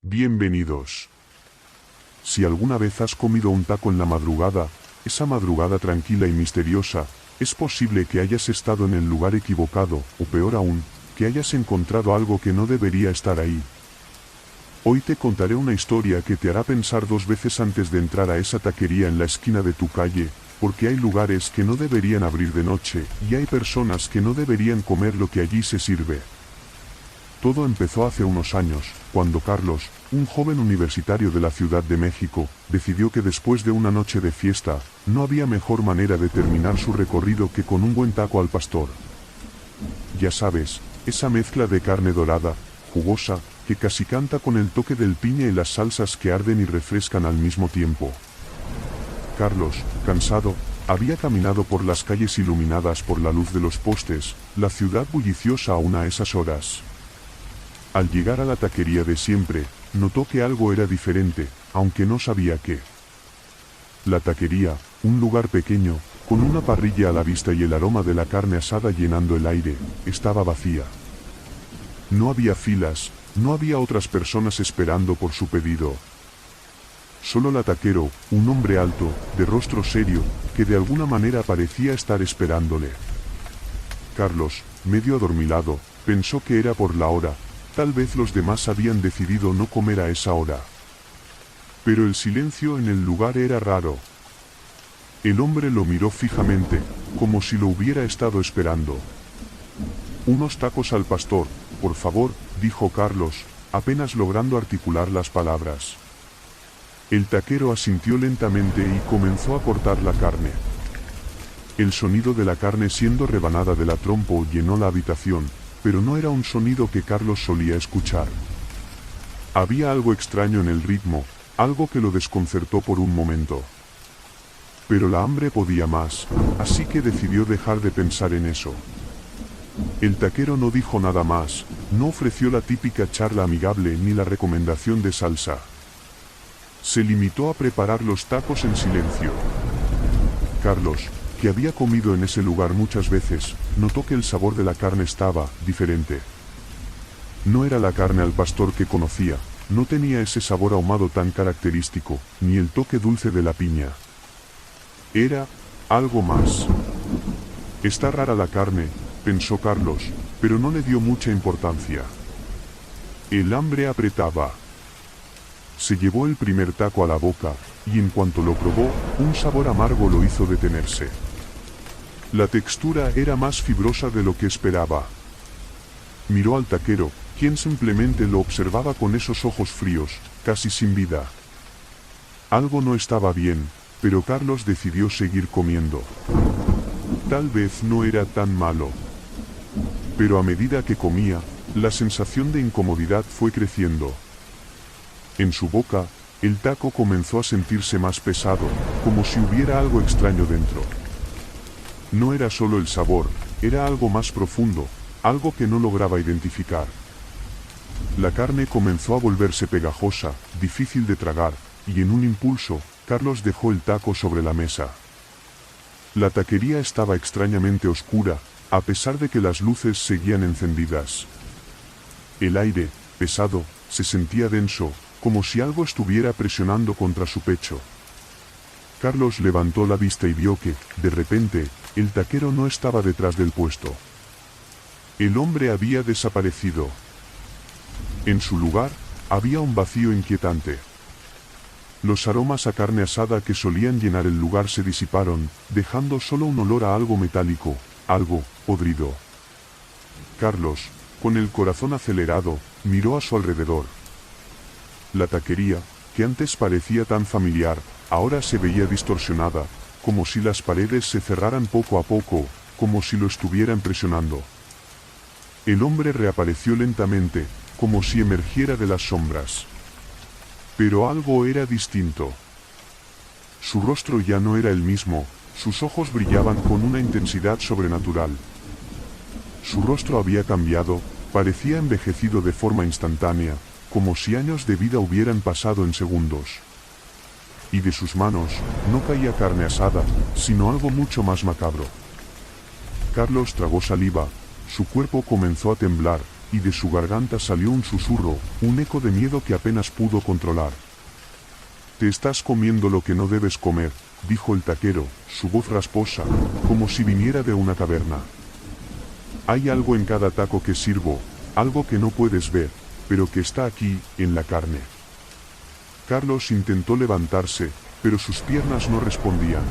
Bienvenidos. Si alguna vez has comido un taco en la madrugada, esa madrugada tranquila y misteriosa, es posible que hayas estado en el lugar equivocado, o peor aún, que hayas encontrado algo que no debería estar ahí. Hoy te contaré una historia que te hará pensar dos veces antes de entrar a esa taquería en la esquina de tu calle, porque hay lugares que no deberían abrir de noche, y hay personas que no deberían comer lo que allí se sirve. Todo empezó hace unos años, cuando Carlos, un joven universitario de la Ciudad de México, decidió que después de una noche de fiesta, no había mejor manera de terminar su recorrido que con un buen taco al pastor. Ya sabes, esa mezcla de carne dorada, jugosa, que casi canta con el toque del piña y las salsas que arden y refrescan al mismo tiempo. Carlos, cansado, había caminado por las calles iluminadas por la luz de los postes, la ciudad bulliciosa aún a esas horas. Al llegar a la taquería de siempre, notó que algo era diferente, aunque no sabía qué. La taquería, un lugar pequeño, con una parrilla a la vista y el aroma de la carne asada llenando el aire, estaba vacía. No había filas, no había otras personas esperando por su pedido. Solo el taquero, un hombre alto, de rostro serio, que de alguna manera parecía estar esperándole. Carlos, medio adormilado, pensó que era por la hora. Tal vez los demás habían decidido no comer a esa hora. Pero el silencio en el lugar era raro. El hombre lo miró fijamente, como si lo hubiera estado esperando. «Unos tacos al pastor, por favor», dijo Carlos, apenas logrando articular las palabras. El taquero asintió lentamente y comenzó a cortar la carne. El sonido de la carne siendo rebanada de la trompo llenó la habitación, pero no era un sonido que Carlos solía escuchar. Había algo extraño en el ritmo, algo que lo desconcertó por un momento. Pero la hambre podía más, así que decidió dejar de pensar en eso. El taquero no dijo nada más, no ofreció la típica charla amigable ni la recomendación de salsa. Se limitó a preparar los tacos en silencio. Carlos, que había comido en ese lugar muchas veces, notó que el sabor de la carne estaba diferente. No era la carne al pastor que conocía, no tenía ese sabor ahumado tan característico, ni el toque dulce de la piña. Era algo más. Está rara la carne, pensó Carlos, pero no le dio mucha importancia. El hambre apretaba. Se llevó el primer taco a la boca, y en cuanto lo probó, un sabor amargo lo hizo detenerse. La textura era más fibrosa de lo que esperaba. Miró al taquero, quien simplemente lo observaba con esos ojos fríos, casi sin vida. Algo no estaba bien, pero Carlos decidió seguir comiendo. Tal vez no era tan malo. Pero a medida que comía, la sensación de incomodidad fue creciendo. En su boca, el taco comenzó a sentirse más pesado, como si hubiera algo extraño dentro. No era solo el sabor, era algo más profundo, algo que no lograba identificar. La carne comenzó a volverse pegajosa, difícil de tragar, y en un impulso, Carlos dejó el taco sobre la mesa. La taquería estaba extrañamente oscura, a pesar de que las luces seguían encendidas. El aire, pesado, se sentía denso, como si algo estuviera presionando contra su pecho. Carlos levantó la vista y vio que, de repente, el taquero no estaba detrás del puesto. El hombre había desaparecido. En su lugar, había un vacío inquietante. Los aromas a carne asada que solían llenar el lugar se disiparon, dejando solo un olor a algo metálico, algo podrido. Carlos, con el corazón acelerado, miró a su alrededor. La taquería, que antes parecía tan familiar, ahora se veía distorsionada, como si las paredes se cerraran poco a poco, como si lo estuvieran presionando. El hombre reapareció lentamente, como si emergiera de las sombras. Pero algo era distinto. Su rostro ya no era el mismo, sus ojos brillaban con una intensidad sobrenatural. Su rostro había cambiado, parecía envejecido de forma instantánea, como si años de vida hubieran pasado en segundos. Y de sus manos, no caía carne asada, sino algo mucho más macabro. Carlos tragó saliva, su cuerpo comenzó a temblar, y de su garganta salió un susurro, un eco de miedo que apenas pudo controlar. «Te estás comiendo lo que no debes comer», dijo el taquero, su voz rasposa, como si viniera de una caverna. «Hay algo en cada taco que sirvo, algo que no puedes ver, pero que está aquí, en la carne». Carlos intentó levantarse, pero sus piernas no respondían.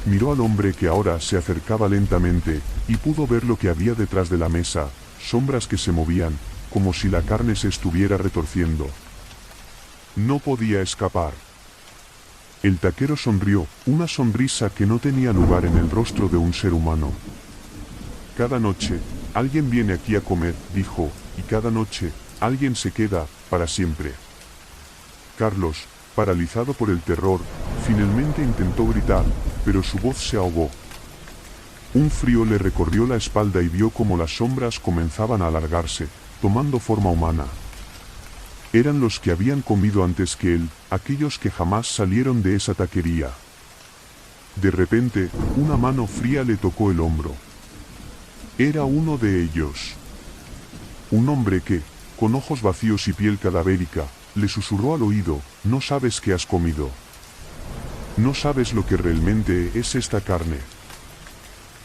Miró al hombre que ahora se acercaba lentamente, y pudo ver lo que había detrás de la mesa, sombras que se movían, como si la carne se estuviera retorciendo. No podía escapar. El taquero sonrió, una sonrisa que no tenía lugar en el rostro de un ser humano. «Cada noche, alguien viene aquí a comer», dijo, «y cada noche, alguien se queda, para siempre». Carlos, paralizado por el terror, finalmente intentó gritar, pero su voz se ahogó. Un frío le recorrió la espalda y vio cómo las sombras comenzaban a alargarse, tomando forma humana. Eran los que habían comido antes que él, aquellos que jamás salieron de esa taquería. De repente, una mano fría le tocó el hombro. Era uno de ellos. Un hombre que, con ojos vacíos y piel cadavérica, le susurró al oído: «No sabes qué has comido. No sabes lo que realmente es esta carne.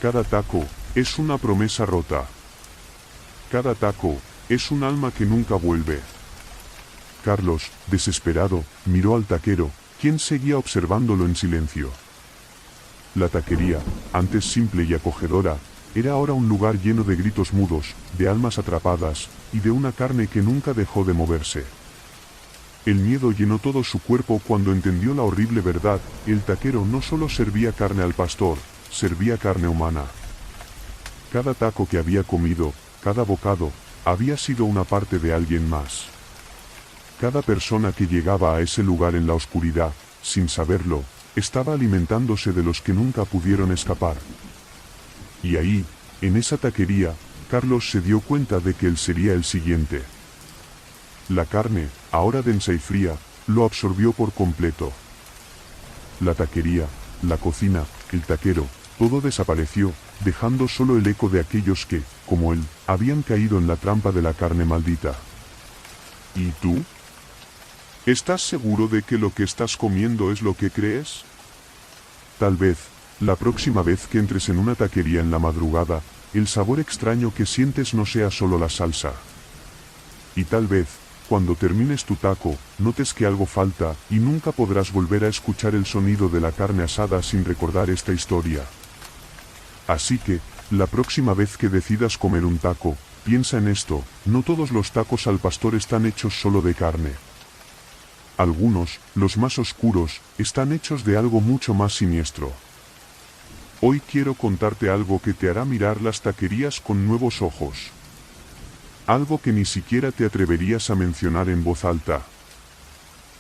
Cada taco es una promesa rota. Cada taco es un alma que nunca vuelve». Carlos, desesperado, miró al taquero, quien seguía observándolo en silencio. La taquería, antes simple y acogedora, era ahora un lugar lleno de gritos mudos, de almas atrapadas, y de una carne que nunca dejó de moverse. El miedo llenó todo su cuerpo cuando entendió la horrible verdad: el taquero no solo servía carne al pastor, servía carne humana. Cada taco que había comido, cada bocado, había sido una parte de alguien más. Cada persona que llegaba a ese lugar en la oscuridad, sin saberlo, estaba alimentándose de los que nunca pudieron escapar. Y ahí, en esa taquería, Carlos se dio cuenta de que él sería el siguiente. La carne, ahora densa y fría, lo absorbió por completo. La taquería, la cocina, el taquero, todo desapareció, dejando solo el eco de aquellos que, como él, habían caído en la trampa de la carne maldita. ¿Y tú? ¿Estás seguro de que lo que estás comiendo es lo que crees? Tal vez, la próxima vez que entres en una taquería en la madrugada, el sabor extraño que sientes no sea solo la salsa. Y tal vez, cuando termines tu taco, notes que algo falta, y nunca podrás volver a escuchar el sonido de la carne asada sin recordar esta historia. Así que, la próxima vez que decidas comer un taco, piensa en esto: no todos los tacos al pastor están hechos solo de carne. Algunos, los más oscuros, están hechos de algo mucho más siniestro. Hoy quiero contarte algo que te hará mirar las taquerías con nuevos ojos. Algo que ni siquiera te atreverías a mencionar en voz alta.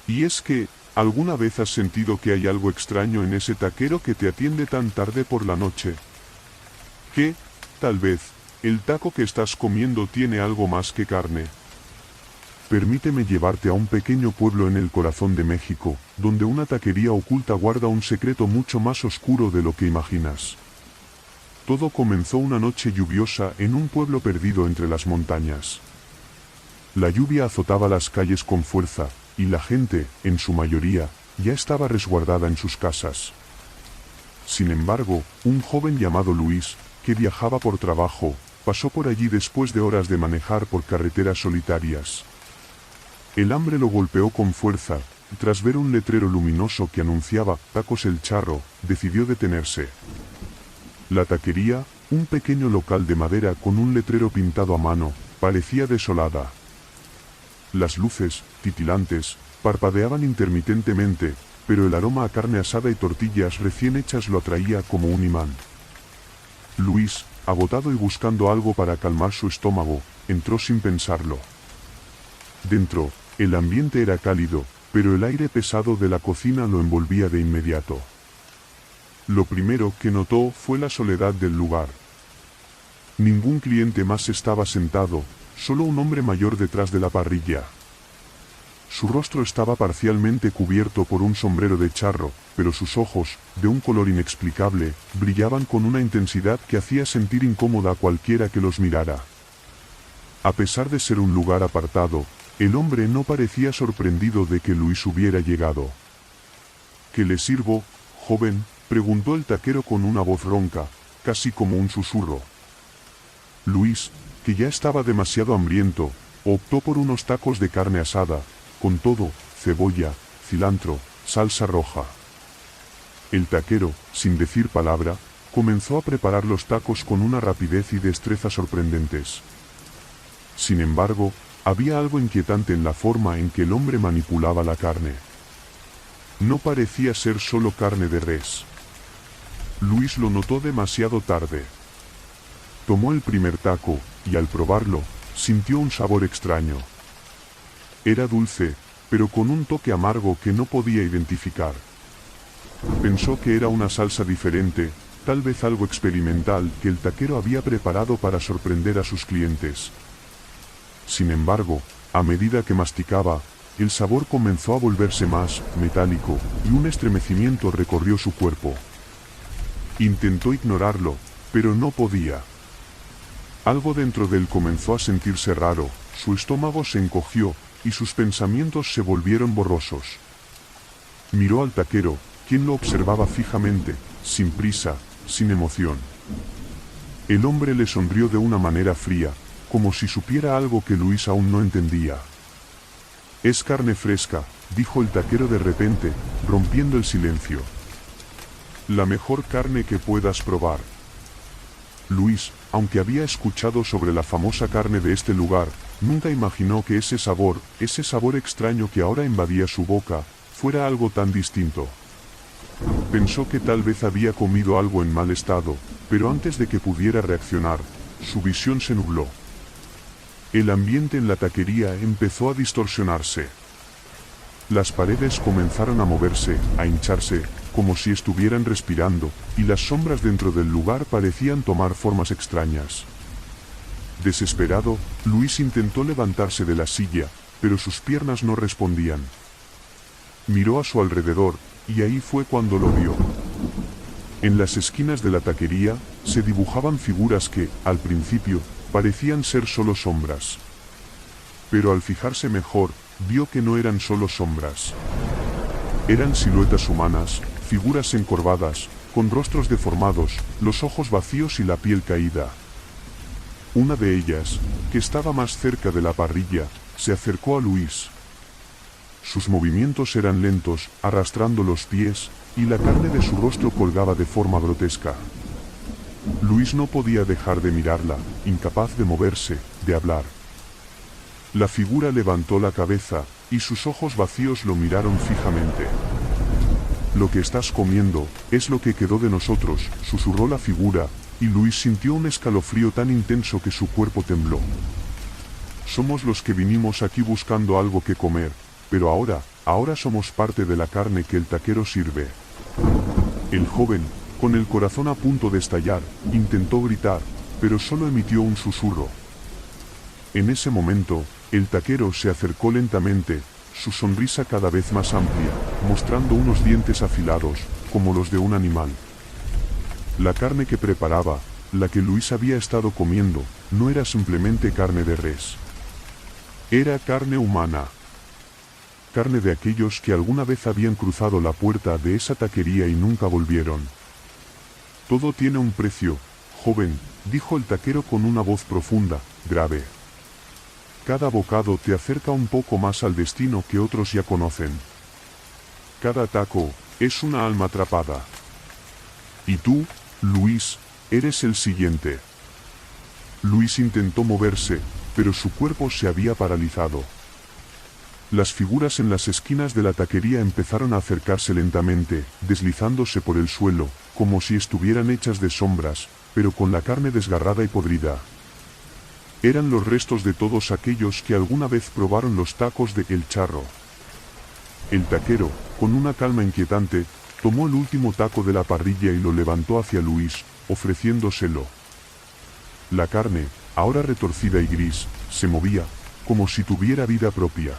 Y es que, ¿alguna vez has sentido que hay algo extraño en ese taquero que te atiende tan tarde por la noche? Que, tal vez, el taco que estás comiendo tiene algo más que carne. Permíteme llevarte a un pequeño pueblo en el corazón de México, donde una taquería oculta guarda un secreto mucho más oscuro de lo que imaginas. Todo comenzó una noche lluviosa en un pueblo perdido entre las montañas. La lluvia azotaba las calles con fuerza, y la gente, en su mayoría, ya estaba resguardada en sus casas. Sin embargo, un joven llamado Luis, que viajaba por trabajo, pasó por allí después de horas de manejar por carreteras solitarias. El hambre lo golpeó con fuerza, y tras ver un letrero luminoso que anunciaba «Tacos El Charro», decidió detenerse. La taquería, un pequeño local de madera con un letrero pintado a mano, parecía desolada. Las luces, titilantes, parpadeaban intermitentemente, pero el aroma a carne asada y tortillas recién hechas lo atraía como un imán. Luis, agotado y buscando algo para calmar su estómago, entró sin pensarlo. Dentro, el ambiente era cálido, pero el aire pesado de la cocina lo envolvía de inmediato. Lo primero que notó fue la soledad del lugar. Ningún cliente más estaba sentado, solo un hombre mayor detrás de la parrilla. Su rostro estaba parcialmente cubierto por un sombrero de charro, pero sus ojos, de un color inexplicable, brillaban con una intensidad que hacía sentir incómoda a cualquiera que los mirara. A pesar de ser un lugar apartado, el hombre no parecía sorprendido de que Luis hubiera llegado. ¿Qué le sirvo, joven?, preguntó el taquero con una voz ronca, casi como un susurro. Luis, que ya estaba demasiado hambriento, optó por unos tacos de carne asada, con todo, cebolla, cilantro, salsa roja. El taquero, sin decir palabra, comenzó a preparar los tacos con una rapidez y destreza sorprendentes. Sin embargo, había algo inquietante en la forma en que el hombre manipulaba la carne. No parecía ser solo carne de res. Luis lo notó demasiado tarde. Tomó el primer taco, y al probarlo, sintió un sabor extraño. Era dulce, pero con un toque amargo que no podía identificar. Pensó que era una salsa diferente, tal vez algo experimental que el taquero había preparado para sorprender a sus clientes. Sin embargo, a medida que masticaba, el sabor comenzó a volverse más metálico, y un estremecimiento recorrió su cuerpo. Intentó ignorarlo, pero no podía. Algo dentro de él comenzó a sentirse raro, su estómago se encogió, y sus pensamientos se volvieron borrosos. Miró al taquero, quien lo observaba fijamente, sin prisa, sin emoción. El hombre le sonrió de una manera fría, como si supiera algo que Luis aún no entendía. «Es carne fresca», dijo el taquero de repente, rompiendo el silencio. «La mejor carne que puedas probar». Luis, aunque había escuchado sobre la famosa carne de este lugar, nunca imaginó que ese sabor extraño que ahora invadía su boca, fuera algo tan distinto. Pensó que tal vez había comido algo en mal estado, pero antes de que pudiera reaccionar, su visión se nubló. El ambiente en la taquería empezó a distorsionarse. Las paredes comenzaron a moverse, a hincharse, como si estuvieran respirando, y las sombras dentro del lugar parecían tomar formas extrañas. Desesperado, Luis intentó levantarse de la silla, pero sus piernas no respondían. Miró a su alrededor, y ahí fue cuando lo vio. En las esquinas de la taquería, se dibujaban figuras que, al principio, parecían ser solo sombras. Pero al fijarse mejor, vio que no eran solo sombras. Eran siluetas humanas, figuras encorvadas, con rostros deformados, los ojos vacíos y la piel caída. Una de ellas, que estaba más cerca de la parrilla, se acercó a Luis. Sus movimientos eran lentos, arrastrando los pies, y la carne de su rostro colgaba de forma grotesca. Luis no podía dejar de mirarla, incapaz de moverse, de hablar. La figura levantó la cabeza, y sus ojos vacíos lo miraron fijamente. «Lo que estás comiendo, es lo que quedó de nosotros», susurró la figura, y Luis sintió un escalofrío tan intenso que su cuerpo tembló. «Somos los que vinimos aquí buscando algo que comer, pero ahora somos parte de la carne que el taquero sirve». El joven, con el corazón a punto de estallar, intentó gritar, pero solo emitió un susurro. En ese momento, el taquero se acercó lentamente, su sonrisa cada vez más amplia, mostrando unos dientes afilados, como los de un animal. La carne que preparaba, la que Luis había estado comiendo, no era simplemente carne de res. Era carne humana. Carne de aquellos que alguna vez habían cruzado la puerta de esa taquería y nunca volvieron. «Todo tiene un precio, joven», dijo el taquero con una voz profunda, grave. «Cada bocado te acerca un poco más al destino que otros ya conocen. Cada taco es una alma atrapada. Y tú, Luis, eres el siguiente». Luis intentó moverse, pero su cuerpo se había paralizado. Las figuras en las esquinas de la taquería empezaron a acercarse lentamente, deslizándose por el suelo, como si estuvieran hechas de sombras, pero con la carne desgarrada y podrida. Eran los restos de todos aquellos que alguna vez probaron los tacos de El Charro. El taquero, con una calma inquietante, tomó el último taco de la parrilla y lo levantó hacia Luis, ofreciéndoselo. La carne, ahora retorcida y gris, se movía, como si tuviera vida propia.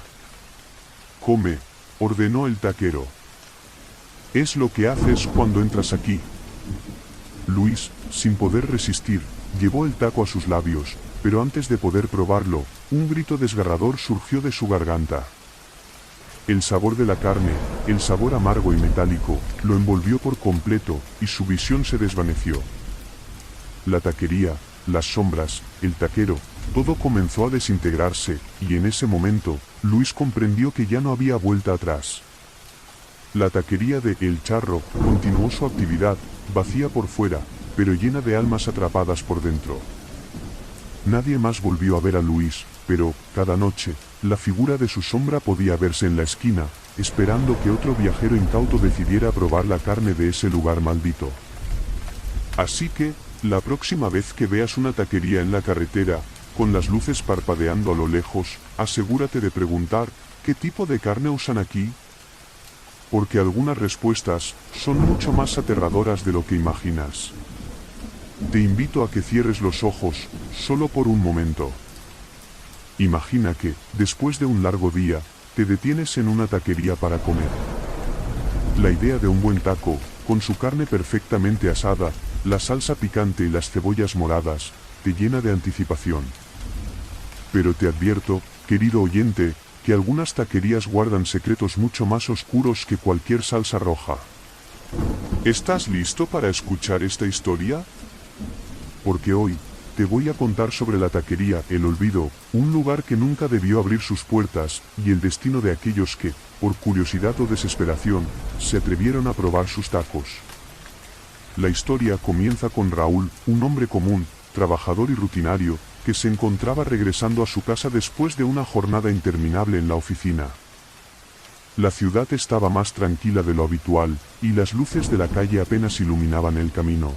«Come», ordenó el taquero. «Es lo que haces cuando entras aquí». Luis, sin poder resistir, llevó el taco a sus labios, pero antes de poder probarlo, un grito desgarrador surgió de su garganta. El sabor de la carne, el sabor amargo y metálico, lo envolvió por completo, y su visión se desvaneció. La taquería, las sombras, el taquero, todo comenzó a desintegrarse, y en ese momento, Luis comprendió que ya no había vuelta atrás. La taquería de El Charro continuó su actividad, vacía por fuera, pero llena de almas atrapadas por dentro. Nadie más volvió a ver a Luis, pero, cada noche, la figura de su sombra podía verse en la esquina, esperando que otro viajero incauto decidiera probar la carne de ese lugar maldito. Así que, la próxima vez que veas una taquería en la carretera, con las luces parpadeando a lo lejos, asegúrate de preguntar, ¿qué tipo de carne usan aquí? Porque algunas respuestas son mucho más aterradoras de lo que imaginas. Te invito a que cierres los ojos, solo por un momento. Imagina que, después de un largo día, te detienes en una taquería para comer. La idea de un buen taco, con su carne perfectamente asada, la salsa picante y las cebollas moradas, te llena de anticipación. Pero te advierto, querido oyente, que algunas taquerías guardan secretos mucho más oscuros que cualquier salsa roja. ¿Estás listo para escuchar esta historia? Porque hoy, te voy a contar sobre la taquería El Olvido, un lugar que nunca debió abrir sus puertas, y el destino de aquellos que, por curiosidad o desesperación, se atrevieron a probar sus tacos. La historia comienza con Raúl, un hombre común, trabajador y rutinario, que se encontraba regresando a su casa después de una jornada interminable en la oficina. La ciudad estaba más tranquila de lo habitual, y las luces de la calle apenas iluminaban el camino.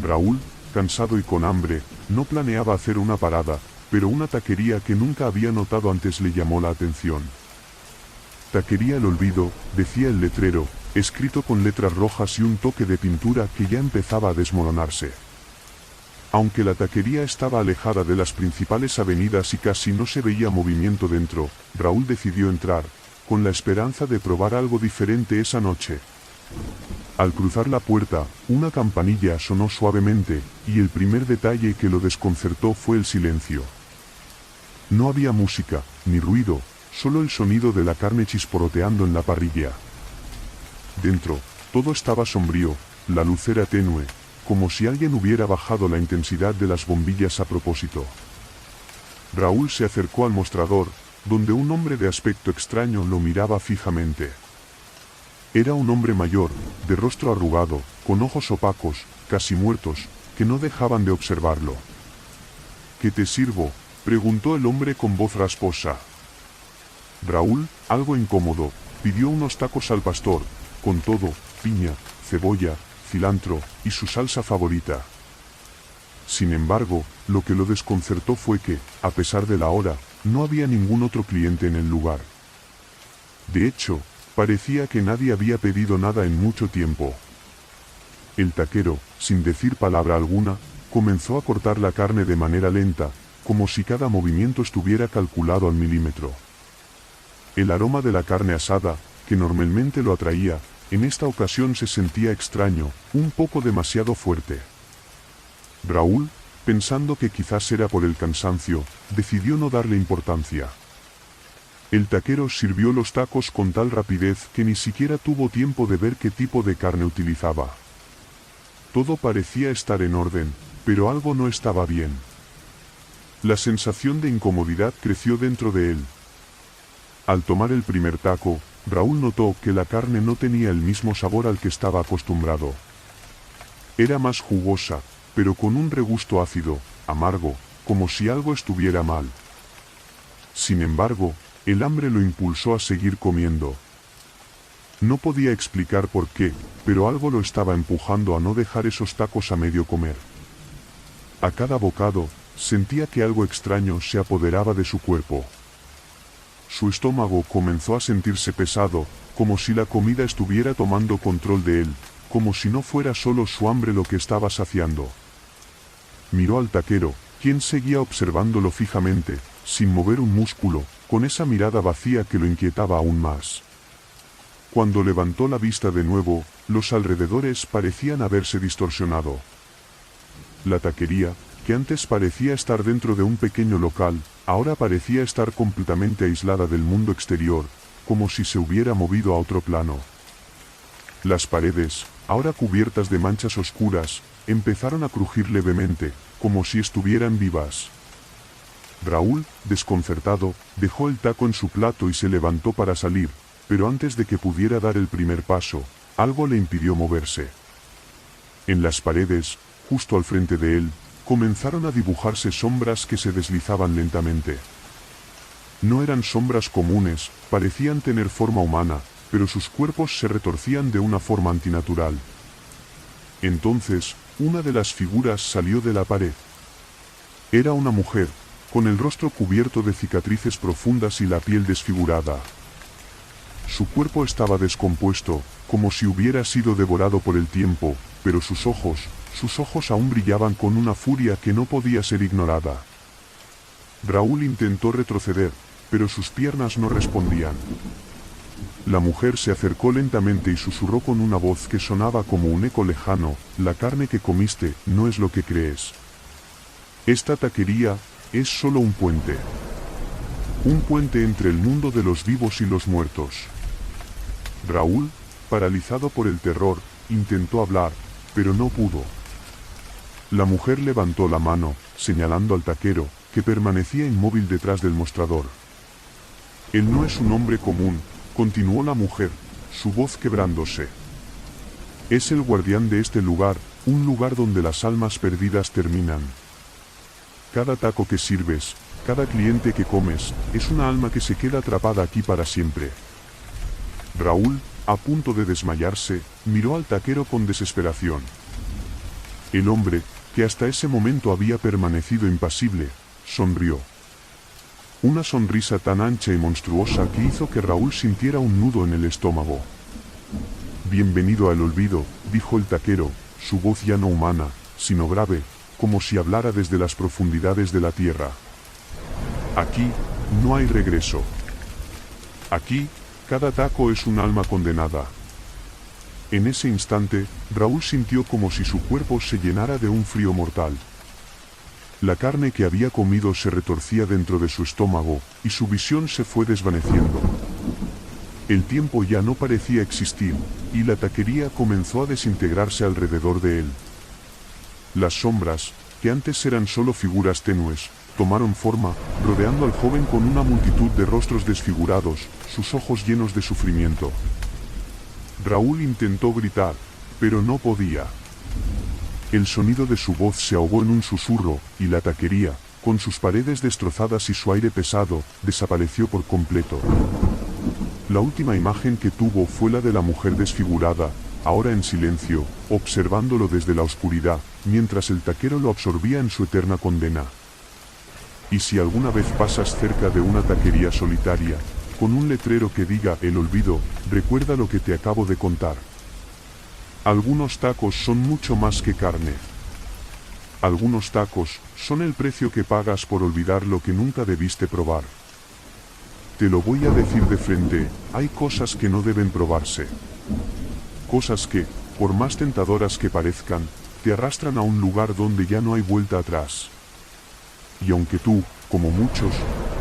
Raúl, cansado y con hambre, no planeaba hacer una parada, pero una taquería que nunca había notado antes le llamó la atención. Taquería El Olvido, decía el letrero, escrito con letras rojas y un toque de pintura que ya empezaba a desmoronarse. Aunque la taquería estaba alejada de las principales avenidas y casi no se veía movimiento dentro, Raúl decidió entrar, con la esperanza de probar algo diferente esa noche. Al cruzar la puerta, una campanilla sonó suavemente, y el primer detalle que lo desconcertó fue el silencio. No había música, ni ruido, solo el sonido de la carne chisporroteando en la parrilla. Dentro, todo estaba sombrío, la luz era tenue, como si alguien hubiera bajado la intensidad de las bombillas a propósito. Raúl se acercó al mostrador, donde un hombre de aspecto extraño lo miraba fijamente. Era un hombre mayor, de rostro arrugado, con ojos opacos, casi muertos, que no dejaban de observarlo. ¿Qué te sirvo?, preguntó el hombre con voz rasposa. Raúl, algo incómodo, pidió unos tacos al pastor, con todo, piña, cebolla, cilantro, y su salsa favorita. Sin embargo, lo que lo desconcertó fue que, a pesar de la hora, no había ningún otro cliente en el lugar. De hecho, parecía que nadie había pedido nada en mucho tiempo. El taquero, sin decir palabra alguna, comenzó a cortar la carne de manera lenta, como si cada movimiento estuviera calculado al milímetro. El aroma de la carne asada, que normalmente lo atraía, en esta ocasión se sentía extraño, un poco demasiado fuerte. Raúl, pensando que quizás era por el cansancio, decidió no darle importancia. El taquero sirvió los tacos con tal rapidez que ni siquiera tuvo tiempo de ver qué tipo de carne utilizaba. Todo parecía estar en orden, pero algo no estaba bien. La sensación de incomodidad creció dentro de él. Al tomar el primer taco, Raúl notó que la carne no tenía el mismo sabor al que estaba acostumbrado. Era más jugosa, pero con un regusto ácido, amargo, como si algo estuviera mal. Sin embargo, el hambre lo impulsó a seguir comiendo. No podía explicar por qué, pero algo lo estaba empujando a no dejar esos tacos a medio comer. A cada bocado, sentía que algo extraño se apoderaba de su cuerpo. Su estómago comenzó a sentirse pesado, como si la comida estuviera tomando control de él, como si no fuera solo su hambre lo que estaba saciando. Miró al taquero, quien seguía observándolo fijamente, sin mover un músculo, con esa mirada vacía que lo inquietaba aún más. Cuando levantó la vista de nuevo, los alrededores parecían haberse distorsionado. La taquería, que antes parecía estar dentro de un pequeño local, ahora parecía estar completamente aislada del mundo exterior, como si se hubiera movido a otro plano. Las paredes, ahora cubiertas de manchas oscuras, empezaron a crujir levemente, como si estuvieran vivas. Raúl, desconcertado, dejó el taco en su plato y se levantó para salir, pero antes de que pudiera dar el primer paso, algo le impidió moverse. En las paredes, justo al frente de él, comenzaron a dibujarse sombras que se deslizaban lentamente. No eran sombras comunes, parecían tener forma humana, pero sus cuerpos se retorcían de una forma antinatural. Entonces, una de las figuras salió de la pared. Era una mujer, con el rostro cubierto de cicatrices profundas y la piel desfigurada. Su cuerpo estaba descompuesto, como si hubiera sido devorado por el tiempo, pero sus ojos aún brillaban con una furia que no podía ser ignorada. Raúl intentó retroceder, pero sus piernas no respondían. La mujer se acercó lentamente y susurró con una voz que sonaba como un eco lejano: la carne que comiste no es lo que crees. Esta taquería es solo un puente. Un puente entre el mundo de los vivos y los muertos. Raúl, paralizado por el terror, intentó hablar, pero no pudo. La mujer levantó la mano, señalando al taquero, que permanecía inmóvil detrás del mostrador. Él no es un hombre común, continuó la mujer, su voz quebrándose. Es el guardián de este lugar, un lugar donde las almas perdidas terminan. Cada taco que sirves, cada cliente que comes, es una alma que se queda atrapada aquí para siempre. Raúl, a punto de desmayarse, miró al taquero con desesperación. El hombre, que hasta ese momento había permanecido impasible, sonrió. Una sonrisa tan ancha y monstruosa que hizo que Raúl sintiera un nudo en el estómago. Bienvenido al olvido, dijo el taquero, su voz ya no humana, sino grave, como si hablara desde las profundidades de la tierra. Aquí, no hay regreso. Aquí, cada taco es un alma condenada. En ese instante, Raúl sintió como si su cuerpo se llenara de un frío mortal. La carne que había comido se retorcía dentro de su estómago, y su visión se fue desvaneciendo. El tiempo ya no parecía existir, y la taquería comenzó a desintegrarse alrededor de él. Las sombras, que antes eran solo figuras tenues, tomaron forma, rodeando al joven con una multitud de rostros desfigurados, sus ojos llenos de sufrimiento. Raúl intentó gritar, pero no podía. El sonido de su voz se ahogó en un susurro, y la taquería, con sus paredes destrozadas y su aire pesado, desapareció por completo. La última imagen que tuvo fue la de la mujer desfigurada, ahora en silencio, observándolo desde la oscuridad, mientras el taquero lo absorbía en su eterna condena. Y si alguna vez pasas cerca de una taquería solitaria, con un letrero que diga "El olvido", recuerda lo que te acabo de contar. Algunos tacos son mucho más que carne. Algunos tacos son el precio que pagas por olvidar lo que nunca debiste probar. Te lo voy a decir de frente, hay cosas que no deben probarse. Cosas que, por más tentadoras que parezcan, te arrastran a un lugar donde ya no hay vuelta atrás. Y aunque tú, como muchos,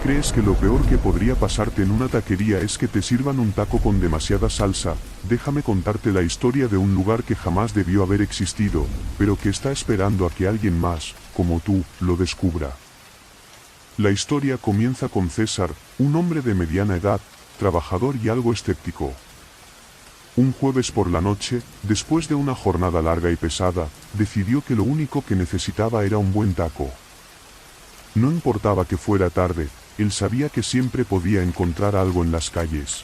crees que lo peor que podría pasarte en una taquería es que te sirvan un taco con demasiada salsa, déjame contarte la historia de un lugar que jamás debió haber existido, pero que está esperando a que alguien más, como tú, lo descubra. La historia comienza con César, un hombre de mediana edad, trabajador y algo escéptico. Un jueves por la noche, después de una jornada larga y pesada, decidió que lo único que necesitaba era un buen taco. No importaba que fuera tarde, él sabía que siempre podía encontrar algo en las calles.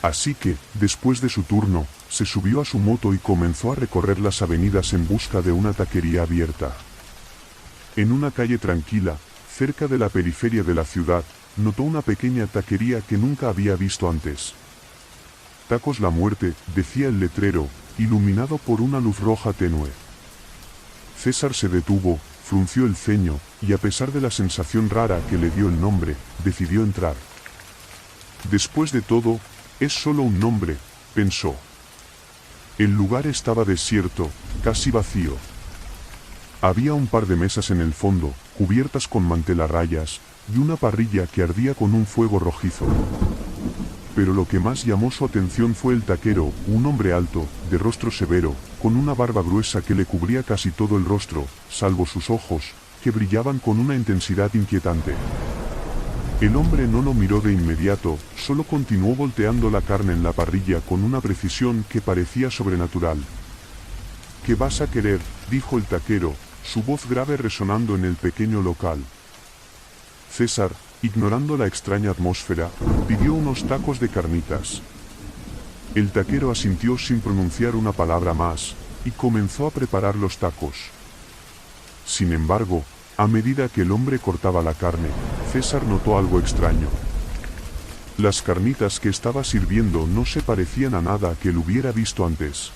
Así que, después de su turno, se subió a su moto y comenzó a recorrer las avenidas en busca de una taquería abierta. En una calle tranquila, cerca de la periferia de la ciudad, notó una pequeña taquería que nunca había visto antes. Tacos La Muerte, decía el letrero, iluminado por una luz roja tenue. César se detuvo, frunció el ceño, y a pesar de la sensación rara que le dio el nombre, decidió entrar. Después de todo, es solo un nombre, pensó. El lugar estaba desierto, casi vacío. Había un par de mesas en el fondo, cubiertas con mantel a rayas, y una parrilla que ardía con un fuego rojizo. Pero lo que más llamó su atención fue el taquero, un hombre alto, de rostro severo, con una barba gruesa que le cubría casi todo el rostro, salvo sus ojos, que brillaban con una intensidad inquietante. El hombre no lo miró de inmediato, solo continuó volteando la carne en la parrilla con una precisión que parecía sobrenatural. «¿Qué vas a querer?», dijo el taquero, su voz grave resonando en el pequeño local. César, ignorando la extraña atmósfera, pidió unos tacos de carnitas. El taquero asintió sin pronunciar una palabra más, y comenzó a preparar los tacos. Sin embargo, a medida que el hombre cortaba la carne, César notó algo extraño. Las carnitas que estaba sirviendo no se parecían a nada que él hubiera visto antes.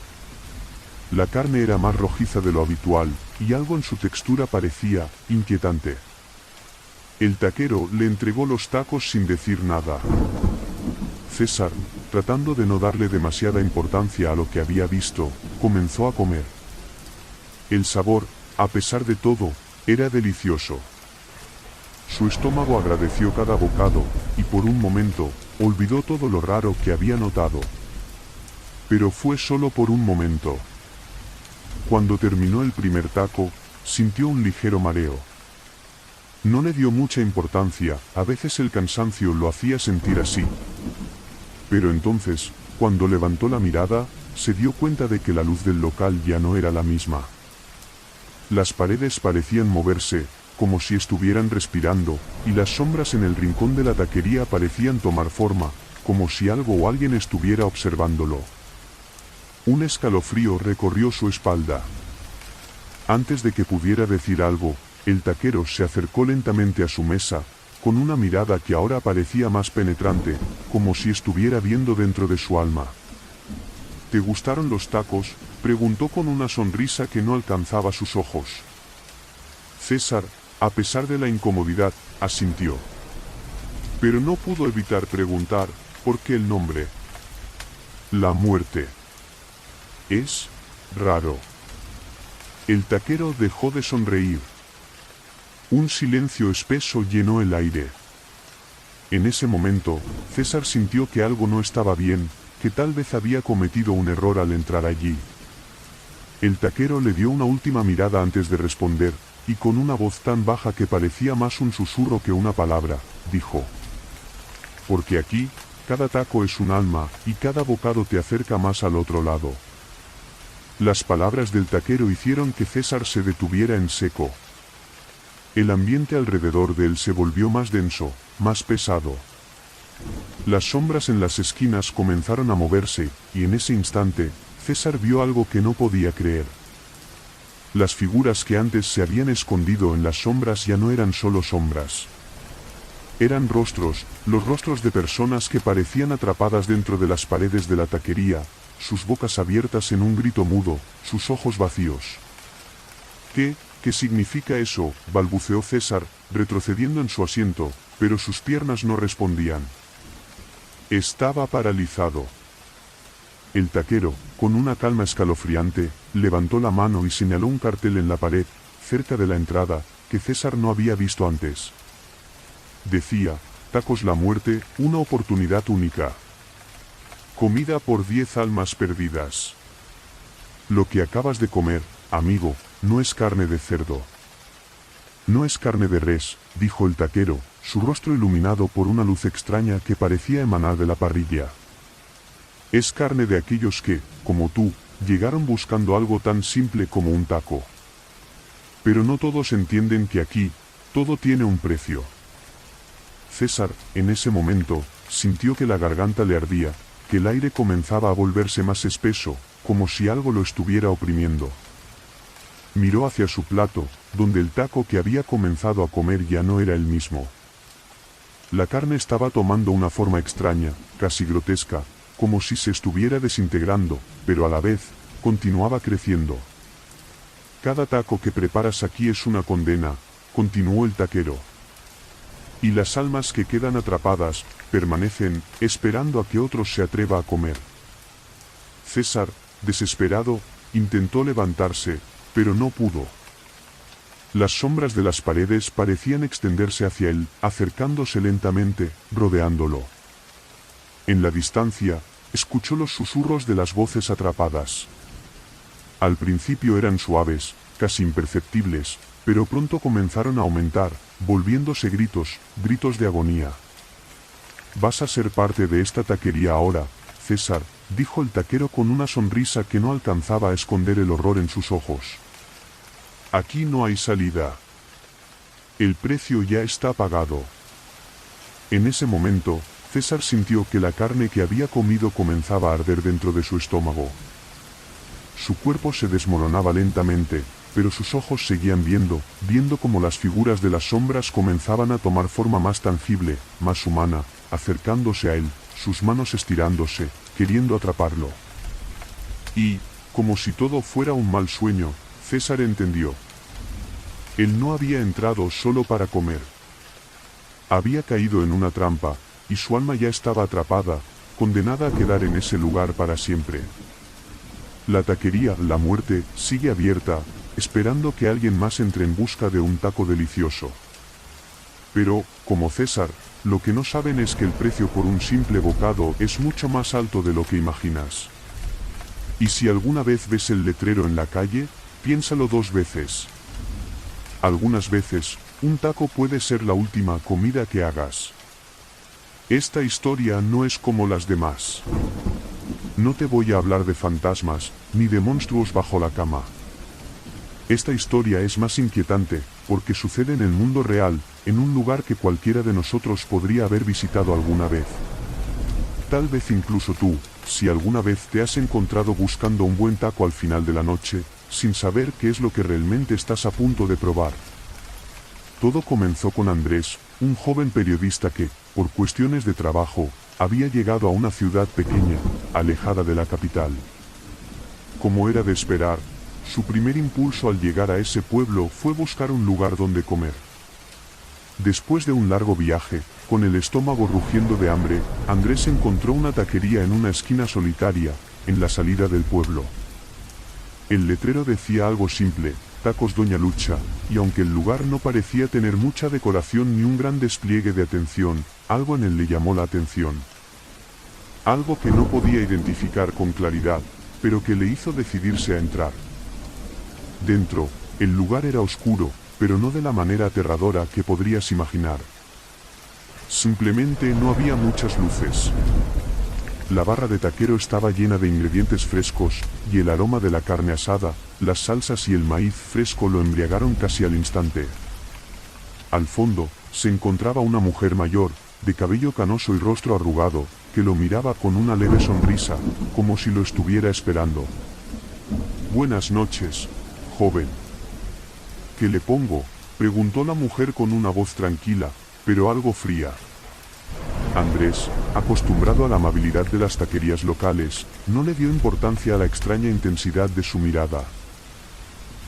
La carne era más rojiza de lo habitual, y algo en su textura parecía inquietante. El taquero le entregó los tacos sin decir nada. César, tratando de no darle demasiada importancia a lo que había visto, comenzó a comer. El sabor, a pesar de todo, era delicioso. Su estómago agradeció cada bocado, y por un momento, olvidó todo lo raro que había notado. Pero fue solo por un momento. Cuando terminó el primer taco, sintió un ligero mareo. No le dio mucha importancia, a veces el cansancio lo hacía sentir así. Pero entonces, cuando levantó la mirada, se dio cuenta de que la luz del local ya no era la misma. Las paredes parecían moverse, como si estuvieran respirando, y las sombras en el rincón de la taquería parecían tomar forma, como si algo o alguien estuviera observándolo. Un escalofrío recorrió su espalda. Antes de que pudiera decir algo, el taquero se acercó lentamente a su mesa, con una mirada que ahora parecía más penetrante, como si estuviera viendo dentro de su alma. «¿Te gustaron los tacos?», preguntó con una sonrisa que no alcanzaba sus ojos. César, a pesar de la incomodidad, asintió. Pero no pudo evitar preguntar, ¿por qué el nombre? La muerte. Es raro. El taquero dejó de sonreír. Un silencio espeso llenó el aire. En ese momento, César sintió que algo no estaba bien, que tal vez había cometido un error al entrar allí. El taquero le dio una última mirada antes de responder, y con una voz tan baja que parecía más un susurro que una palabra, dijo: «Porque aquí, cada taco es un alma, y cada bocado te acerca más al otro lado». Las palabras del taquero hicieron que César se detuviera en seco. El ambiente alrededor de él se volvió más denso, más pesado. Las sombras en las esquinas comenzaron a moverse, y en ese instante, César vio algo que no podía creer. Las figuras que antes se habían escondido en las sombras ya no eran solo sombras. Eran rostros, los rostros de personas que parecían atrapadas dentro de las paredes de la taquería, sus bocas abiertas en un grito mudo, sus ojos vacíos. ¿Qué significa eso?, balbuceó César, retrocediendo en su asiento, pero sus piernas no respondían. Estaba paralizado. El taquero, con una calma escalofriante, levantó la mano y señaló un cartel en la pared, cerca de la entrada, que César no había visto antes. Decía: «Tacos la muerte, una oportunidad única. Comida por 10 almas perdidas. Lo que acabas de comer, amigo, no es carne de cerdo. No es carne de res», dijo el taquero, su rostro iluminado por una luz extraña que parecía emanar de la parrilla. «Es carne de aquellos que, como tú, llegaron buscando algo tan simple como un taco. Pero no todos entienden que aquí, todo tiene un precio». César, en ese momento, sintió que la garganta le ardía, que el aire comenzaba a volverse más espeso, como si algo lo estuviera oprimiendo. Miró hacia su plato, donde el taco que había comenzado a comer ya no era el mismo. La carne estaba tomando una forma extraña, casi grotesca, como si se estuviera desintegrando, pero a la vez, continuaba creciendo. «Cada taco que preparas aquí es una condena», continuó el taquero. «Y las almas que quedan atrapadas, permanecen, esperando a que otro se atreva a comer». César, desesperado, intentó levantarse, pero no pudo. Las sombras de las paredes parecían extenderse hacia él, acercándose lentamente, rodeándolo. En la distancia, escuchó los susurros de las voces atrapadas. Al principio eran suaves, casi imperceptibles, pero pronto comenzaron a aumentar, volviéndose gritos, gritos de agonía. «Vas a ser parte de esta taquería ahora, César», dijo el taquero con una sonrisa que no alcanzaba a esconder el horror en sus ojos. «Aquí no hay salida. El precio ya está pagado». En ese momento, César sintió que la carne que había comido comenzaba a arder dentro de su estómago. Su cuerpo se desmoronaba lentamente, pero sus ojos seguían viendo cómo las figuras de las sombras comenzaban a tomar forma más tangible, más humana, acercándose a él, sus manos estirándose, queriendo atraparlo. Y, como si todo fuera un mal sueño, César entendió. Él no había entrado solo para comer. Había caído en una trampa, y su alma ya estaba atrapada, condenada a quedar en ese lugar para siempre. La taquería, la muerte, sigue abierta, esperando que alguien más entre en busca de un taco delicioso. Pero, como César, lo que no saben es que el precio por un simple bocado es mucho más alto de lo que imaginas. Y si alguna vez ves el letrero en la calle, piénsalo 2 veces. Algunas veces, un taco puede ser la última comida que hagas. Esta historia no es como las demás. No te voy a hablar de fantasmas, ni de monstruos bajo la cama. Esta historia es más inquietante, porque sucede en el mundo real, en un lugar que cualquiera de nosotros podría haber visitado alguna vez. Tal vez incluso tú, si alguna vez te has encontrado buscando un buen taco al final de la noche, sin saber qué es lo que realmente estás a punto de probar. Todo comenzó con Andrés, un joven periodista que, por cuestiones de trabajo, había llegado a una ciudad pequeña, alejada de la capital. Como era de esperar, su primer impulso al llegar a ese pueblo fue buscar un lugar donde comer. Después de un largo viaje, con el estómago rugiendo de hambre, Andrés encontró una taquería en una esquina solitaria, en la salida del pueblo. El letrero decía algo simple: Tacos Doña Lucha, y aunque el lugar no parecía tener mucha decoración ni un gran despliegue de atención, algo en él le llamó la atención. Algo que no podía identificar con claridad, pero que le hizo decidirse a entrar. Dentro, el lugar era oscuro, pero no de la manera aterradora que podrías imaginar. Simplemente no había muchas luces. La barra de taquero estaba llena de ingredientes frescos, y el aroma de la carne asada, las salsas y el maíz fresco lo embriagaron casi al instante. Al fondo, se encontraba una mujer mayor, de cabello canoso y rostro arrugado, que lo miraba con una leve sonrisa, como si lo estuviera esperando. «Buenas noches, joven». «¿Qué le pongo?», preguntó la mujer con una voz tranquila, pero algo fría. Andrés, acostumbrado a la amabilidad de las taquerías locales, no le dio importancia a la extraña intensidad de su mirada.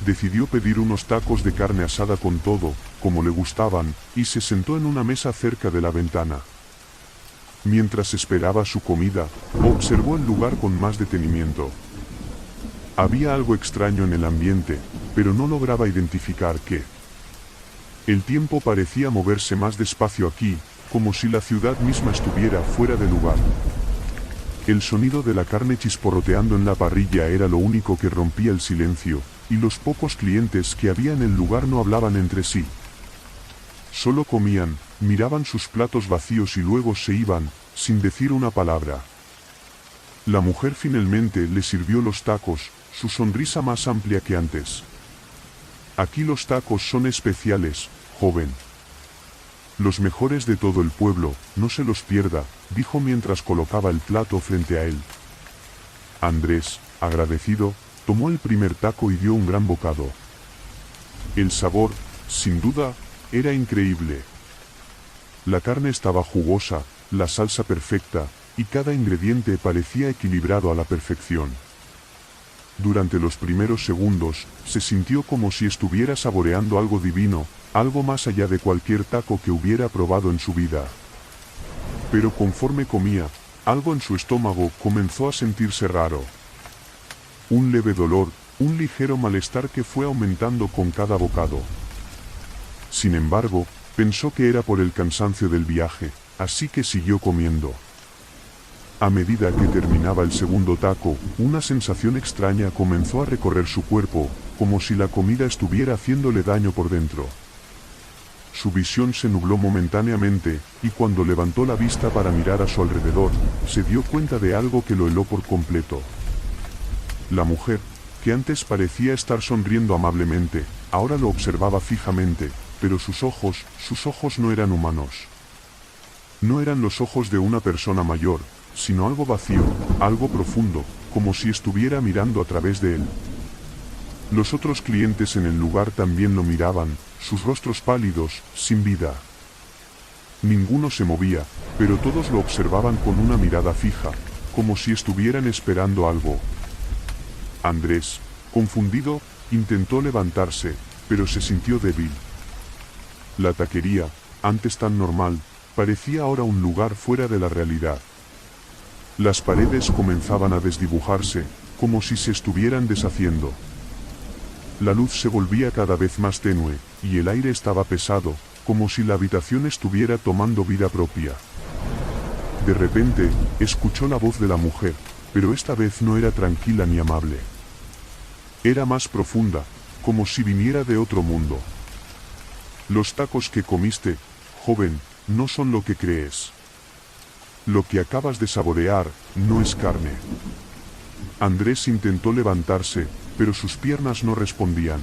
Decidió pedir unos tacos de carne asada con todo, como le gustaban, y se sentó en una mesa cerca de la ventana. Mientras esperaba su comida, observó el lugar con más detenimiento. Había algo extraño en el ambiente, pero no lograba identificar qué. El tiempo parecía moverse más despacio aquí, como si la ciudad misma estuviera fuera de lugar. El sonido de la carne chisporroteando en la parrilla era lo único que rompía el silencio, y los pocos clientes que había en el lugar no hablaban entre sí. Solo comían, miraban sus platos vacíos y luego se iban, sin decir una palabra. La mujer finalmente le sirvió los tacos, su sonrisa más amplia que antes. «Aquí los tacos son especiales, joven. Los mejores de todo el pueblo, no se los pierda», dijo mientras colocaba el plato frente a él. Andrés, agradecido, tomó el primer taco y dio un gran bocado. El sabor, sin duda, era increíble. La carne estaba jugosa, la salsa perfecta, y cada ingrediente parecía equilibrado a la perfección. Durante los primeros segundos, se sintió como si estuviera saboreando algo divino, algo más allá de cualquier taco que hubiera probado en su vida. Pero conforme comía, algo en su estómago comenzó a sentirse raro. Un leve dolor, un ligero malestar que fue aumentando con cada bocado. Sin embargo, pensó que era por el cansancio del viaje, así que siguió comiendo. A medida que terminaba el segundo taco, una sensación extraña comenzó a recorrer su cuerpo, como si la comida estuviera haciéndole daño por dentro. Su visión se nubló momentáneamente, y cuando levantó la vista para mirar a su alrededor, se dio cuenta de algo que lo heló por completo. La mujer, que antes parecía estar sonriendo amablemente, ahora lo observaba fijamente, pero sus ojos no eran humanos. No eran los ojos de una persona mayor, sino algo vacío, algo profundo, como si estuviera mirando a través de él. Los otros clientes en el lugar también lo miraban, sus rostros pálidos, sin vida. Ninguno se movía, pero todos lo observaban con una mirada fija, como si estuvieran esperando algo. Andrés, confundido, intentó levantarse, pero se sintió débil. La taquería, antes tan normal, parecía ahora un lugar fuera de la realidad. Las paredes comenzaban a desdibujarse, como si se estuvieran deshaciendo. La luz se volvía cada vez más tenue, y el aire estaba pesado, como si la habitación estuviera tomando vida propia. De repente, escuchó la voz de la mujer, pero esta vez no era tranquila ni amable. Era más profunda, como si viniera de otro mundo. Los tacos que comiste, joven, no son lo que crees. Lo que acabas de saborear, no es carne. Andrés intentó levantarse, pero sus piernas no respondían.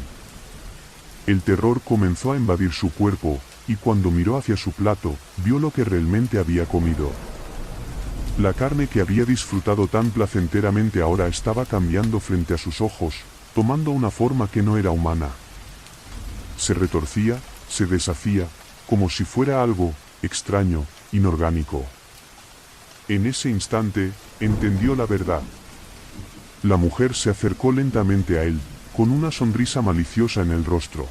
El terror comenzó a invadir su cuerpo, y cuando miró hacia su plato, vio lo que realmente había comido. La carne que había disfrutado tan placenteramente ahora estaba cambiando frente a sus ojos, tomando una forma que no era humana. Se retorcía, se deshacía, como si fuera algo extraño, inorgánico. En ese instante, entendió la verdad. La mujer se acercó lentamente a él, con una sonrisa maliciosa en el rostro.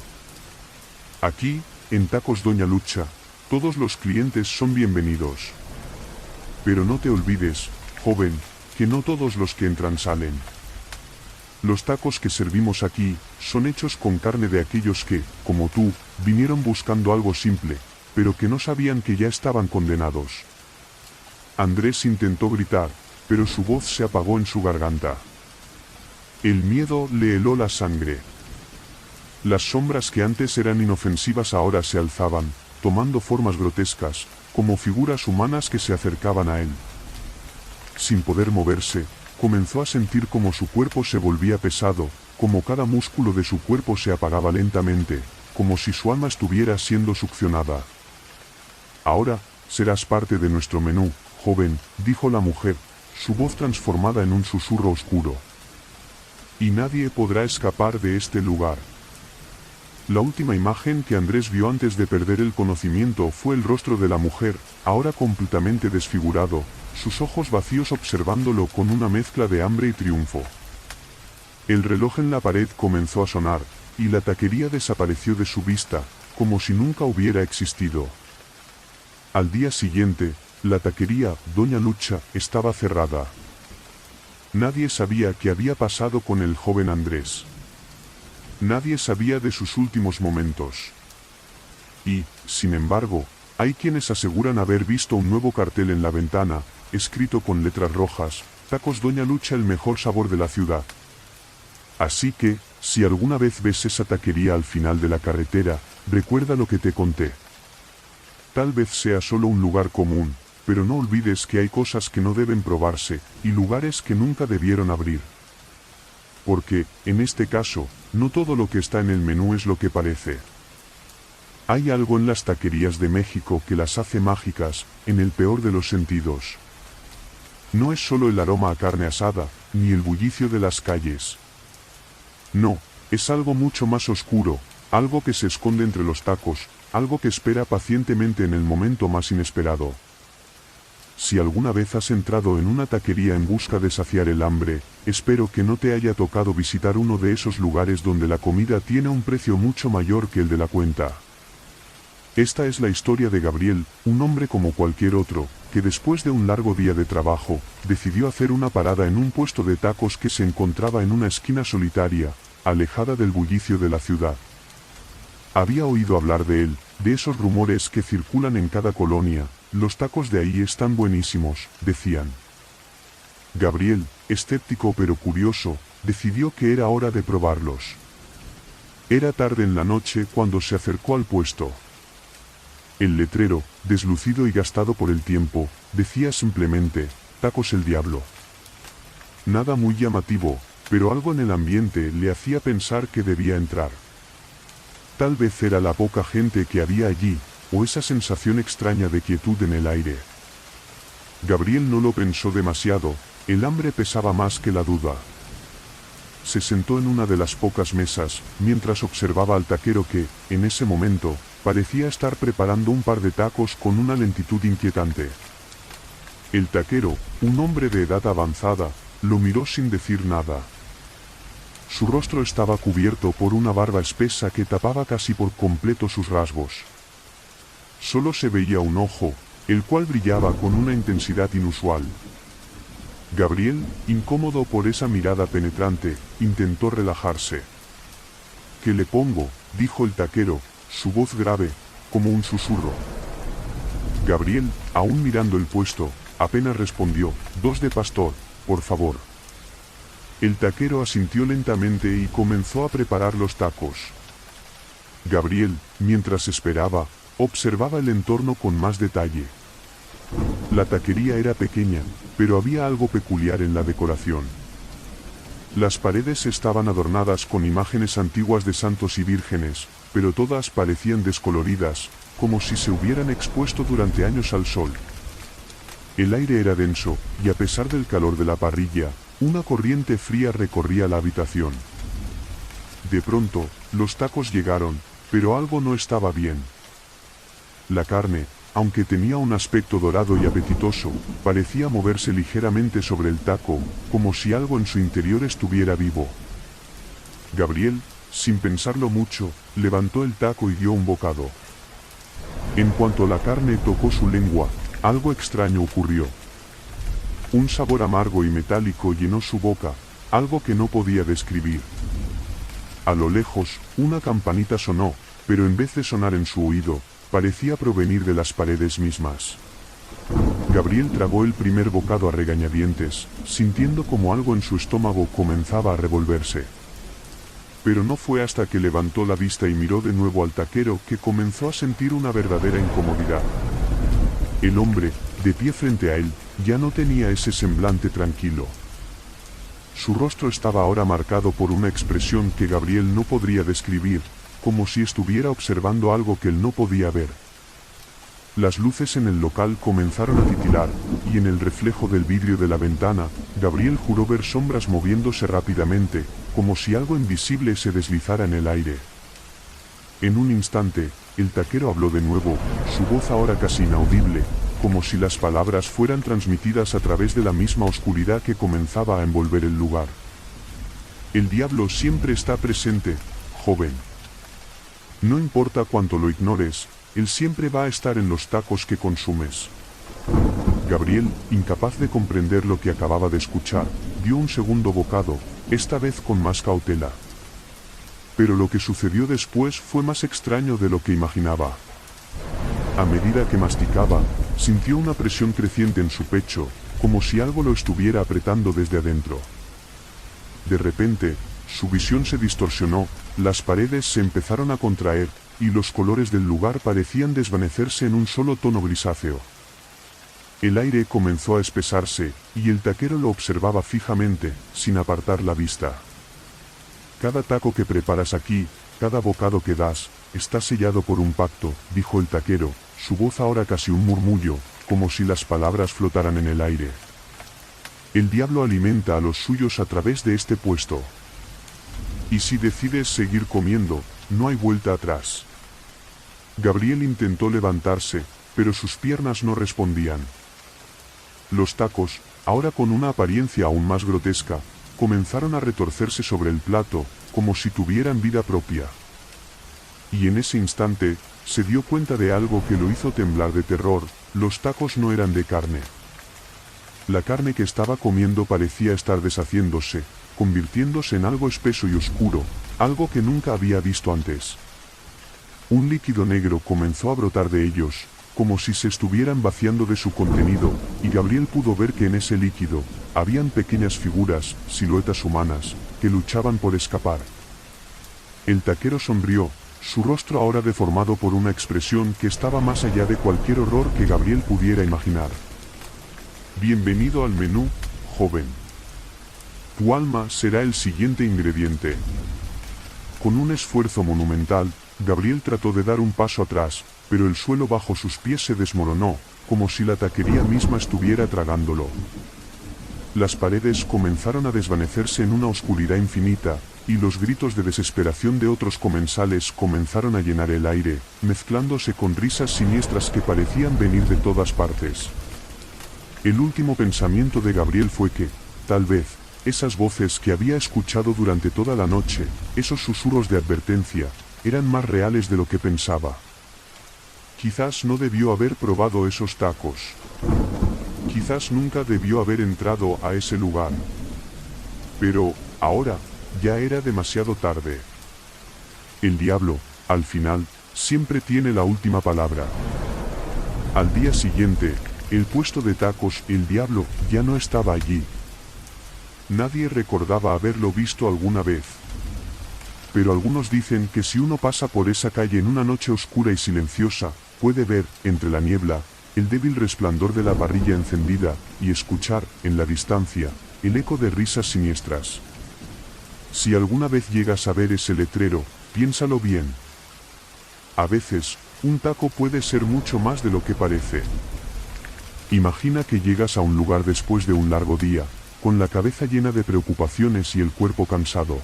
Aquí, en Tacos Doña Lucha, todos los clientes son bienvenidos. Pero no te olvides, joven, que no todos los que entran salen. Los tacos que servimos aquí, son hechos con carne de aquellos que, como tú, vinieron buscando algo simple, pero que no sabían que ya estaban condenados. Andrés intentó gritar, pero su voz se apagó en su garganta. El miedo le heló la sangre. Las sombras que antes eran inofensivas ahora se alzaban, tomando formas grotescas, como figuras humanas que se acercaban a él. Sin poder moverse, comenzó a sentir como su cuerpo se volvía pesado, como cada músculo de su cuerpo se apagaba lentamente, como si su alma estuviera siendo succionada. Ahora, serás parte de nuestro menú, joven, dijo la mujer, su voz transformada en un susurro oscuro. Y nadie podrá escapar de este lugar. La última imagen que Andrés vio antes de perder el conocimiento fue el rostro de la mujer, ahora completamente desfigurado, sus ojos vacíos observándolo con una mezcla de hambre y triunfo. El reloj en la pared comenzó a sonar, y la taquería desapareció de su vista, como si nunca hubiera existido. Al día siguiente, la taquería Doña Lucha estaba cerrada. Nadie sabía qué había pasado con el joven Andrés. Nadie sabía de sus últimos momentos. Y, sin embargo, hay quienes aseguran haber visto un nuevo cartel en la ventana, escrito con letras rojas, Tacos Doña Lucha, el mejor sabor de la ciudad. Así que, si alguna vez ves esa taquería al final de la carretera, recuerda lo que te conté. Tal vez sea solo un lugar común, pero no olvides que hay cosas que no deben probarse, y lugares que nunca debieron abrir. Porque, en este caso, no todo lo que está en el menú es lo que parece. Hay algo en las taquerías de México que las hace mágicas, en el peor de los sentidos. No es solo el aroma a carne asada, ni el bullicio de las calles. No, es algo mucho más oscuro, algo que se esconde entre los tacos, algo que espera pacientemente en el momento más inesperado. Si alguna vez has entrado en una taquería en busca de saciar el hambre, espero que no te haya tocado visitar uno de esos lugares donde la comida tiene un precio mucho mayor que el de la cuenta. Esta es la historia de Gabriel, un hombre como cualquier otro, que después de un largo día de trabajo, decidió hacer una parada en un puesto de tacos que se encontraba en una esquina solitaria, alejada del bullicio de la ciudad. Había oído hablar de él, de esos rumores que circulan en cada colonia. Los tacos de ahí están buenísimos, decían. Gabriel, escéptico pero curioso, decidió que era hora de probarlos. Era tarde en la noche cuando se acercó al puesto. El letrero, deslucido y gastado por el tiempo, decía simplemente, Tacos el Diablo. Nada muy llamativo, pero algo en el ambiente le hacía pensar que debía entrar. Tal vez era la poca gente que había allí, o esa sensación extraña de quietud en el aire. Gabriel no lo pensó demasiado, el hambre pesaba más que la duda. Se sentó en una de las pocas mesas, mientras observaba al taquero que, en ese momento, parecía estar preparando un par de tacos con una lentitud inquietante. El taquero, un hombre de edad avanzada, lo miró sin decir nada. Su rostro estaba cubierto por una barba espesa que tapaba casi por completo sus rasgos. Solo se veía un ojo, el cual brillaba con una intensidad inusual. Gabriel, incómodo por esa mirada penetrante, intentó relajarse. «¿Qué le pongo?», dijo el taquero, su voz grave, como un susurro. Gabriel, aún mirando el puesto, apenas respondió, «2 de pastor, por favor». El taquero asintió lentamente y comenzó a preparar los tacos. Gabriel, mientras esperaba, observaba el entorno con más detalle. La taquería era pequeña, pero había algo peculiar en la decoración. Las paredes estaban adornadas con imágenes antiguas de santos y vírgenes, pero todas parecían descoloridas, como si se hubieran expuesto durante años al sol. El aire era denso, y a pesar del calor de la parrilla, una corriente fría recorría la habitación. De pronto, los tacos llegaron, pero algo no estaba bien. La carne, aunque tenía un aspecto dorado y apetitoso, parecía moverse ligeramente sobre el taco, como si algo en su interior estuviera vivo. Gabriel, sin pensarlo mucho, levantó el taco y dio un bocado. En cuanto la carne tocó su lengua, algo extraño ocurrió. Un sabor amargo y metálico llenó su boca, algo que no podía describir. A lo lejos, una campanita sonó, pero en vez de sonar en su oído, parecía provenir de las paredes mismas. Gabriel tragó el primer bocado a regañadientes, sintiendo como algo en su estómago comenzaba a revolverse. Pero no fue hasta que levantó la vista y miró de nuevo al taquero que comenzó a sentir una verdadera incomodidad. El hombre, de pie frente a él, ya no tenía ese semblante tranquilo. Su rostro estaba ahora marcado por una expresión que Gabriel no podría describir, como si estuviera observando algo que él no podía ver. Las luces en el local comenzaron a titilar, y en el reflejo del vidrio de la ventana, Gabriel juró ver sombras moviéndose rápidamente, como si algo invisible se deslizara en el aire. En un instante, el taquero habló de nuevo, su voz ahora casi inaudible, como si las palabras fueran transmitidas a través de la misma oscuridad que comenzaba a envolver el lugar. El diablo siempre está presente, joven. No importa cuánto lo ignores, él siempre va a estar en los tacos que consumes. Gabriel, incapaz de comprender lo que acababa de escuchar, dio un segundo bocado, esta vez con más cautela. Pero lo que sucedió después fue más extraño de lo que imaginaba. A medida que masticaba, sintió una presión creciente en su pecho, como si algo lo estuviera apretando desde adentro. De repente, su visión se distorsionó, las paredes se empezaron a contraer, y los colores del lugar parecían desvanecerse en un solo tono grisáceo. El aire comenzó a espesarse, y el taquero lo observaba fijamente, sin apartar la vista. Cada taco que preparas aquí, cada bocado que das, está sellado por un pacto, dijo el taquero, su voz ahora casi un murmullo, como si las palabras flotaran en el aire. El diablo alimenta a los suyos a través de este puesto. Y si decides seguir comiendo, no hay vuelta atrás. Gabriel intentó levantarse, pero sus piernas no respondían. Los tacos, ahora con una apariencia aún más grotesca, comenzaron a retorcerse sobre el plato, como si tuvieran vida propia. Y en ese instante, se dio cuenta de algo que lo hizo temblar de terror, los tacos no eran de carne. La carne que estaba comiendo parecía estar deshaciéndose, convirtiéndose en algo espeso y oscuro, algo que nunca había visto antes. Un líquido negro comenzó a brotar de ellos, como si se estuvieran vaciando de su contenido, y Gabriel pudo ver que en ese líquido, habían pequeñas figuras, siluetas humanas, que luchaban por escapar. El taquero sonrió, su rostro ahora deformado por una expresión que estaba más allá de cualquier horror que Gabriel pudiera imaginar. Bienvenido al menú, joven. Tu alma será el siguiente ingrediente. Con un esfuerzo monumental, Gabriel trató de dar un paso atrás, pero el suelo bajo sus pies se desmoronó, como si la taquería misma estuviera tragándolo. Las paredes comenzaron a desvanecerse en una oscuridad infinita, y los gritos de desesperación de otros comensales comenzaron a llenar el aire, mezclándose con risas siniestras que parecían venir de todas partes. El último pensamiento de Gabriel fue que, tal vez, esas voces que había escuchado durante toda la noche, esos susurros de advertencia, eran más reales de lo que pensaba. Quizás no debió haber probado esos tacos. Quizás nunca debió haber entrado a ese lugar. Pero, ahora, ya era demasiado tarde. El diablo, al final, siempre tiene la última palabra. Al día siguiente, el puesto de tacos El Diablo ya no estaba allí. Nadie recordaba haberlo visto alguna vez. Pero algunos dicen que si uno pasa por esa calle en una noche oscura y silenciosa, puede ver, entre la niebla, el débil resplandor de la parrilla encendida, y escuchar, en la distancia, el eco de risas siniestras. Si alguna vez llegas a ver ese letrero, piénsalo bien. A veces, un taco puede ser mucho más de lo que parece. Imagina que llegas a un lugar después de un largo día, con la cabeza llena de preocupaciones y el cuerpo cansado.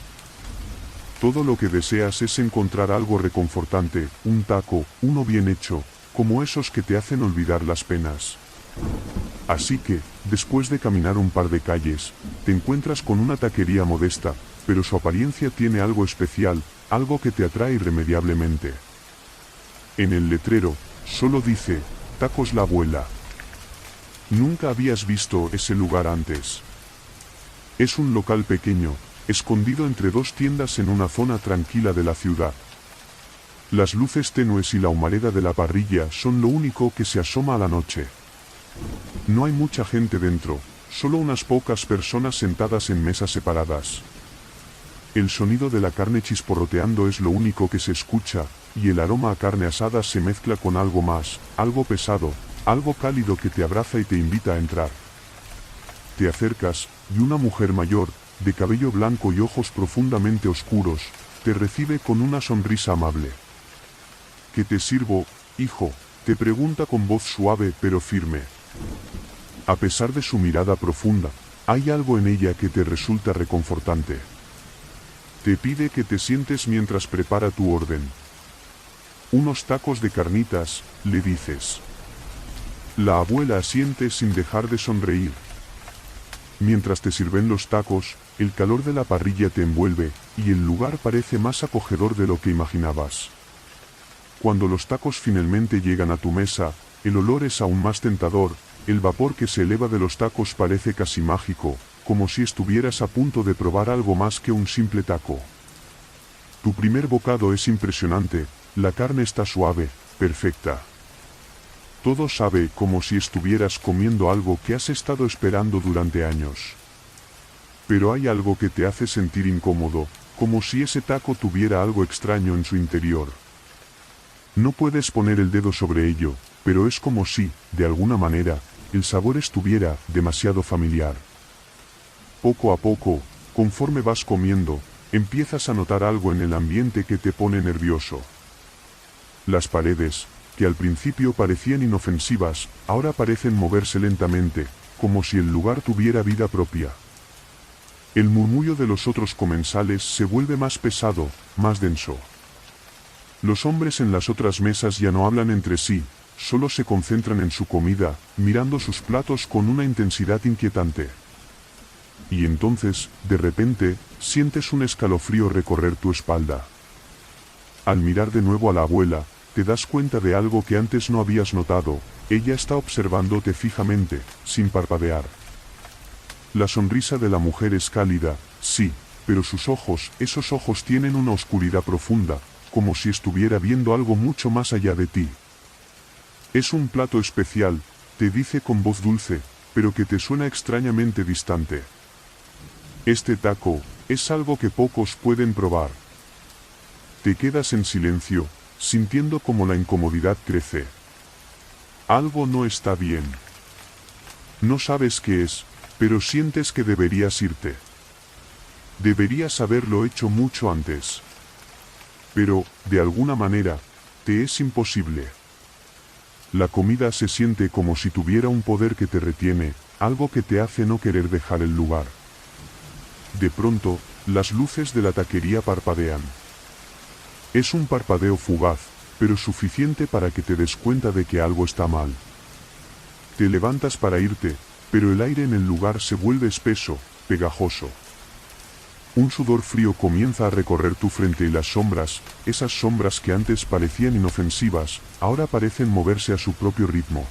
Todo lo que deseas es encontrar algo reconfortante, un taco, uno bien hecho, como esos que te hacen olvidar las penas. Así que, después de caminar un par de calles, te encuentras con una taquería modesta, pero su apariencia tiene algo especial, algo que te atrae irremediablemente. En el letrero, solo dice, Tacos La Abuela. Nunca habías visto ese lugar antes. Es un local pequeño, escondido entre dos tiendas en una zona tranquila de la ciudad. Las luces tenues y la humareda de la parrilla son lo único que se asoma a la noche. No hay mucha gente dentro, solo unas pocas personas sentadas en mesas separadas. El sonido de la carne chisporroteando es lo único que se escucha, y el aroma a carne asada se mezcla con algo más, algo pesado, algo cálido que te abraza y te invita a entrar. Te acercas, y una mujer mayor, de cabello blanco y ojos profundamente oscuros, te recibe con una sonrisa amable. ¿Qué te sirvo, hijo?, te pregunta con voz suave pero firme. A pesar de su mirada profunda, hay algo en ella que te resulta reconfortante. Te pide que te sientes mientras prepara tu orden. Unos tacos de carnitas, le dices. La abuela asiente sin dejar de sonreír. Mientras te sirven los tacos, el calor de la parrilla te envuelve, y el lugar parece más acogedor de lo que imaginabas. Cuando los tacos finalmente llegan a tu mesa, el olor es aún más tentador, el vapor que se eleva de los tacos parece casi mágico, como si estuvieras a punto de probar algo más que un simple taco. Tu primer bocado es impresionante, la carne está suave, perfecta. Todo sabe como si estuvieras comiendo algo que has estado esperando durante años. Pero hay algo que te hace sentir incómodo, como si ese taco tuviera algo extraño en su interior. No puedes poner el dedo sobre ello, pero es como si, de alguna manera, el sabor estuviera demasiado familiar. Poco a poco, conforme vas comiendo, empiezas a notar algo en el ambiente que te pone nervioso. Las paredes, que al principio parecían inofensivas, ahora parecen moverse lentamente, como si el lugar tuviera vida propia. El murmullo de los otros comensales se vuelve más pesado, más denso. Los hombres en las otras mesas ya no hablan entre sí, solo se concentran en su comida, mirando sus platos con una intensidad inquietante. Y entonces, de repente, sientes un escalofrío recorrer tu espalda. Al mirar de nuevo a la abuela, te das cuenta de algo que antes no habías notado, ella está observándote fijamente, sin parpadear. La sonrisa de la mujer es cálida, sí, pero sus ojos, esos ojos tienen una oscuridad profunda, como si estuviera viendo algo mucho más allá de ti. Es un plato especial, te dice con voz dulce, pero que te suena extrañamente distante. Este taco es algo que pocos pueden probar. Te quedas en silencio, sintiendo como la incomodidad crece. Algo no está bien. No sabes qué es, pero sientes que deberías irte. Deberías haberlo hecho mucho antes. Pero, de alguna manera, te es imposible. La comida se siente como si tuviera un poder que te retiene, algo que te hace no querer dejar el lugar. De pronto, las luces de la taquería parpadean. Es un parpadeo fugaz, pero suficiente para que te des cuenta de que algo está mal. Te levantas para irte, pero el aire en el lugar se vuelve espeso, pegajoso. Un sudor frío comienza a recorrer tu frente y las sombras, esas sombras que antes parecían inofensivas, ahora parecen moverse a su propio ritmo.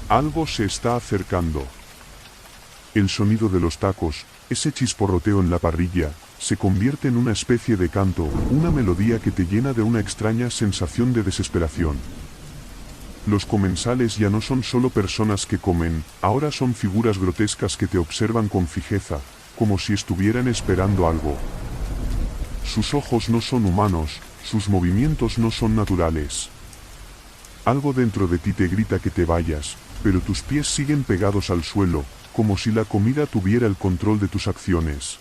Algo se está acercando. El sonido de los tacos, ese chisporroteo en la parrilla, se convierte en una especie de canto, una melodía que te llena de una extraña sensación de desesperación. Los comensales ya no son solo personas que comen, ahora son figuras grotescas que te observan con fijeza, como si estuvieran esperando algo. Sus ojos no son humanos, sus movimientos no son naturales. Algo dentro de ti te grita que te vayas, pero tus pies siguen pegados al suelo, como si la comida tuviera el control de tus acciones.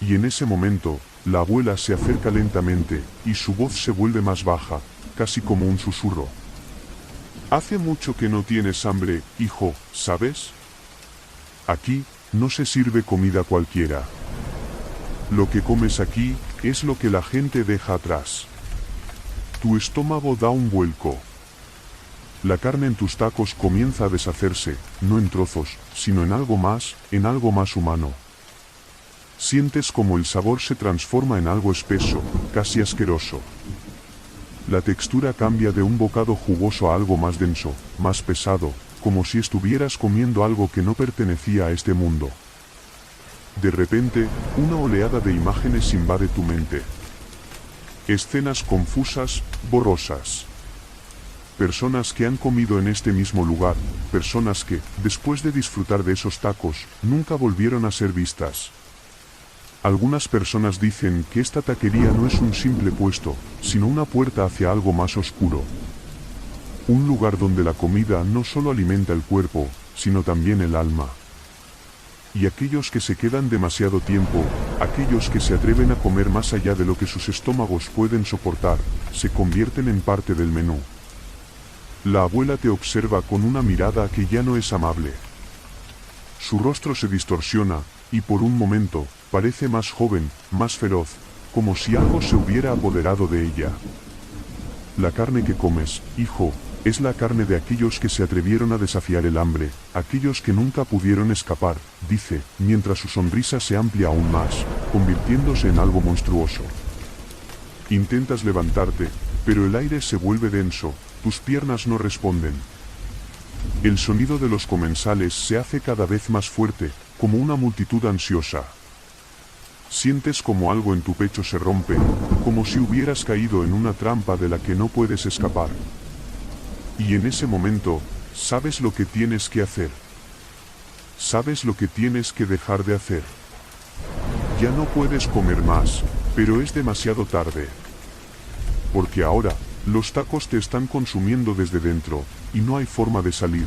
Y en ese momento, la abuela se acerca lentamente, y su voz se vuelve más baja, casi como un susurro. Hace mucho que no tienes hambre, hijo, ¿sabes? Aquí, no se sirve comida cualquiera. Lo que comes aquí, es lo que la gente deja atrás. Tu estómago da un vuelco. La carne en tus tacos comienza a deshacerse, no en trozos, sino en algo más humano. Sientes como el sabor se transforma en algo espeso, casi asqueroso. La textura cambia de un bocado jugoso a algo más denso, más pesado, como si estuvieras comiendo algo que no pertenecía a este mundo. De repente, una oleada de imágenes invade tu mente. Escenas confusas, borrosas. Personas que han comido en este mismo lugar, personas que, después de disfrutar de esos tacos, nunca volvieron a ser vistas. Algunas personas dicen que esta taquería no es un simple puesto, sino una puerta hacia algo más oscuro. Un lugar donde la comida no solo alimenta el cuerpo, sino también el alma. Y aquellos que se quedan demasiado tiempo, aquellos que se atreven a comer más allá de lo que sus estómagos pueden soportar, se convierten en parte del menú. La abuela te observa con una mirada que ya no es amable. Su rostro se distorsiona, y por un momento, parece más joven, más feroz, como si algo se hubiera apoderado de ella. La carne que comes, hijo, es la carne de aquellos que se atrevieron a desafiar el hambre, aquellos que nunca pudieron escapar, dice, mientras su sonrisa se amplia aún más, convirtiéndose en algo monstruoso. Intentas levantarte, pero el aire se vuelve denso, tus piernas no responden. El sonido de los comensales se hace cada vez más fuerte, como una multitud ansiosa. Sientes como algo en tu pecho se rompe, como si hubieras caído en una trampa de la que no puedes escapar. Y en ese momento, sabes lo que tienes que hacer. Sabes lo que tienes que dejar de hacer. Ya no puedes comer más, pero es demasiado tarde. Porque ahora, los tacos te están consumiendo desde dentro, y no hay forma de salir.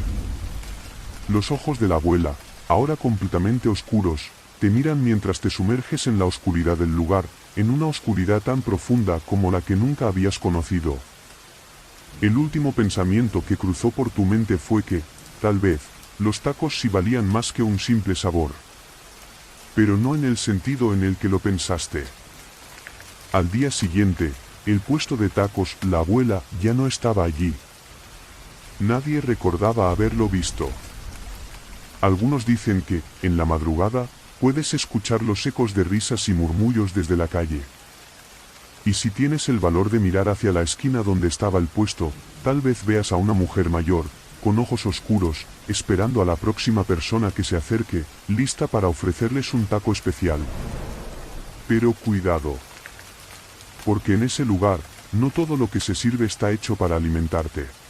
Los ojos de la abuela, ahora completamente oscuros, te miran mientras te sumerges en la oscuridad del lugar, en una oscuridad tan profunda como la que nunca habías conocido. El último pensamiento que cruzó por tu mente fue que, tal vez, los tacos sí valían más que un simple sabor. Pero no en el sentido en el que lo pensaste. Al día siguiente, el puesto de tacos, la abuela, ya no estaba allí. Nadie recordaba haberlo visto. Algunos dicen que, en la madrugada, puedes escuchar los ecos de risas y murmullos desde la calle. Y si tienes el valor de mirar hacia la esquina donde estaba el puesto, tal vez veas a una mujer mayor, con ojos oscuros, esperando a la próxima persona que se acerque, lista para ofrecerles un taco especial. Pero cuidado. porque en ese lugar, no todo lo que se sirve está hecho para alimentarte.